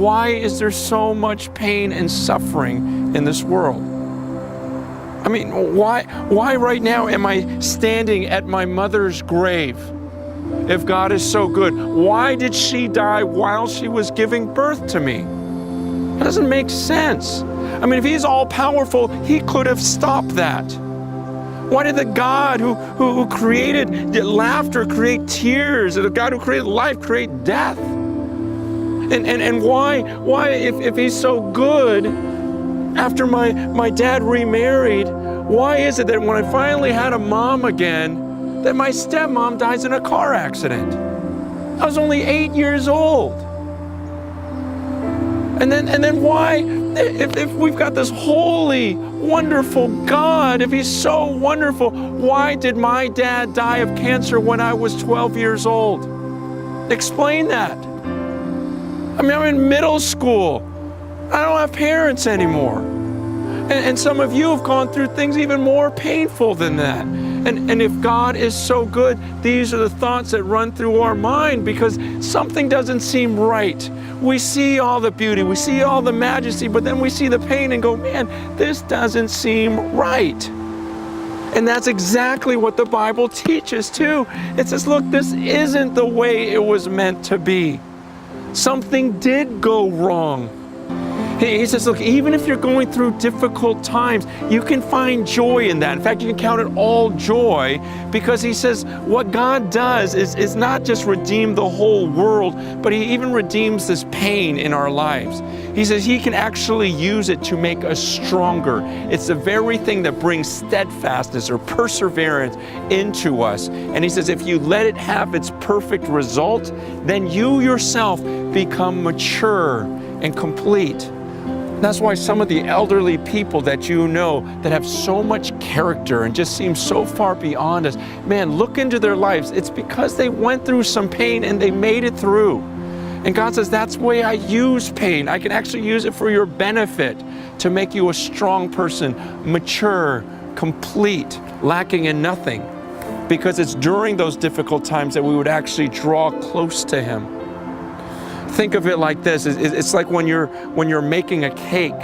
why is there so much pain and suffering in this world? I mean, why right now am I standing at my mother's grave? If God is so good, why did she die while she was giving birth to me? That doesn't make sense. I mean, if he's all powerful, he could have stopped that. Why did the God who created laughter create tears? The God who created life create death? And why if he's so good, after my dad remarried, why is it that when I finally had a mom again, that my stepmom dies in a car accident? I was only 8 years old. And then why, if we've got this holy, wonderful God, if he's so wonderful, why did my dad die of cancer when I was 12 years old? Explain that. I mean, I'm in middle school. I don't have parents anymore. And some of you have gone through things even more painful than that. And if God is so good, these are the thoughts that run through our mind because something doesn't seem right. We see all the beauty, we see all the majesty, but then we see the pain and go, man, this doesn't seem right. And that's exactly what the Bible teaches too. It says, look, this isn't the way it was meant to be. Something did go wrong. He says, look, even if you're going through difficult times, you can find joy in that. In fact, you can count it all joy because he says what God does is not just redeem the whole world, but he even redeems this pain in our lives. He says he can actually use it to make us stronger. It's the very thing that brings steadfastness or perseverance into us. And he says if you let it have its perfect result, then you yourself become mature and complete. That's why some of the elderly people that you know that have so much character and just seem so far beyond us, man, look into their lives. It's because they went through some pain and they made it through. And God says, that's the way I use pain. I can actually use it for your benefit to make you a strong person, mature, complete, lacking in nothing. Because it's during those difficult times that we would actually draw close to him. Think of it like this. It's like when you're making a cake.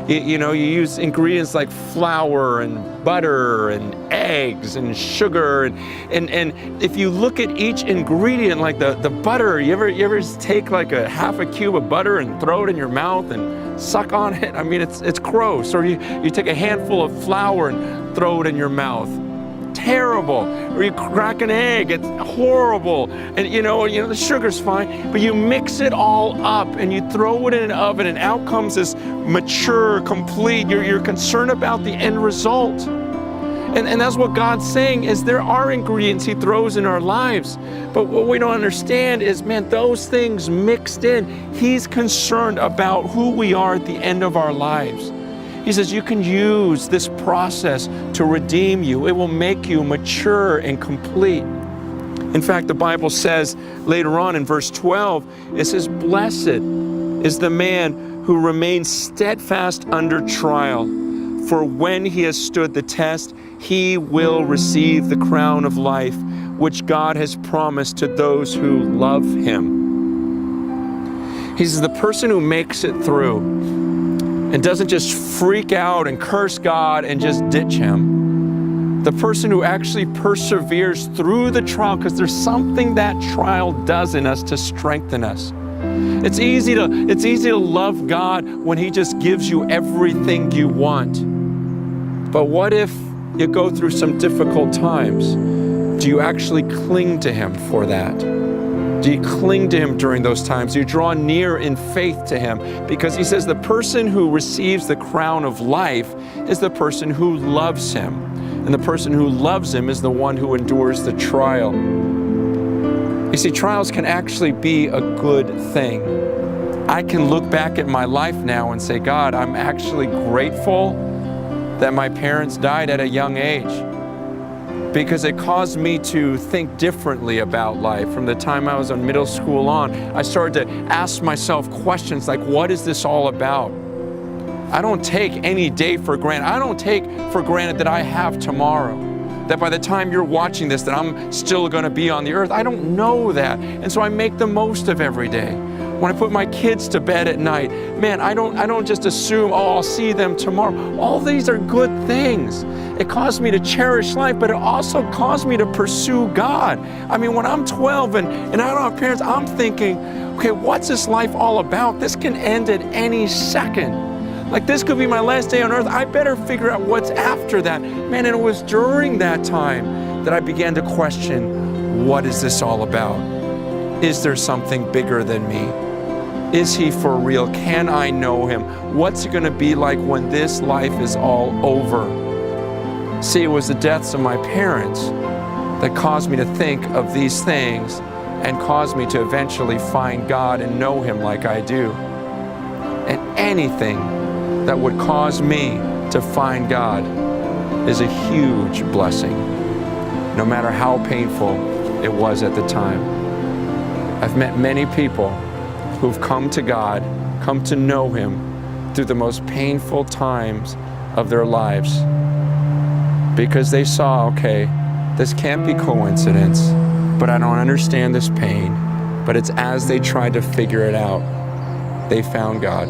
You use ingredients like flour and butter and eggs and sugar. And if you look at each ingredient, like the butter, you ever take like a half a cube of butter and throw it in your mouth and suck on it? I mean, it's gross. Or you take a handful of flour and throw it in your mouth. Terrible. Or you crack an egg, it's horrible. And the sugar's fine, but you mix it all up and you throw it in an oven and out comes this mature, complete. You're concerned about the end result. And that's what God's saying is there are ingredients he throws in our lives. But what we don't understand is, man, those things mixed in, he's concerned about who we are at the end of our lives. He says you can use this process to redeem you. It will make you mature and complete. In fact, the Bible says later on in verse 12, it says, blessed is the man who remains steadfast under trial. For when he has stood the test, he will receive the crown of life, which God has promised to those who love him. He says the person who makes it through and doesn't just freak out and curse God and just ditch him. The person who actually perseveres through the trial, because there's something that trial does in us to strengthen us. It's easy to love God when he just gives you everything you want. But what if you go through some difficult times? Do you actually cling to him for that? Do you cling to him during those times? Do you draw near in faith to him? Because he says the person who receives the crown of life is the person who loves him. And the person who loves him is the one who endures the trial. You see, trials can actually be a good thing. I can look back at my life now and say, God, I'm actually grateful that my parents died at a young age, because it caused me to think differently about life. From the time I was in middle school on, I started to ask myself questions like, what is this all about? I don't take any day for granted. I don't take for granted that I have tomorrow, that by the time you're watching this, that I'm still going to be on the earth. I don't know that. And so I make the most of every day. When I put my kids to bed at night, man, I don't just assume, oh, I'll see them tomorrow. All these are good things. It caused me to cherish life, but it also caused me to pursue God. I mean, when I'm 12 and I don't have parents, I'm thinking, okay, what's this life all about? This can end at any second. Like, this could be my last day on earth. I better figure out what's after that. Man, and it was during that time that I began to question, what is this all about? Is there something bigger than me? Is he for real? Can I know him? What's it going to be like when this life is all over? See, it was the deaths of my parents that caused me to think of these things and caused me to eventually find God and know him like I do. And anything that would cause me to find God is a huge blessing, no matter how painful it was at the time. I've met many people who've come to God, come to know him through the most painful times of their lives, because they saw, okay, this can't be coincidence, but I don't understand this pain. But it's as they tried to figure it out, they found God.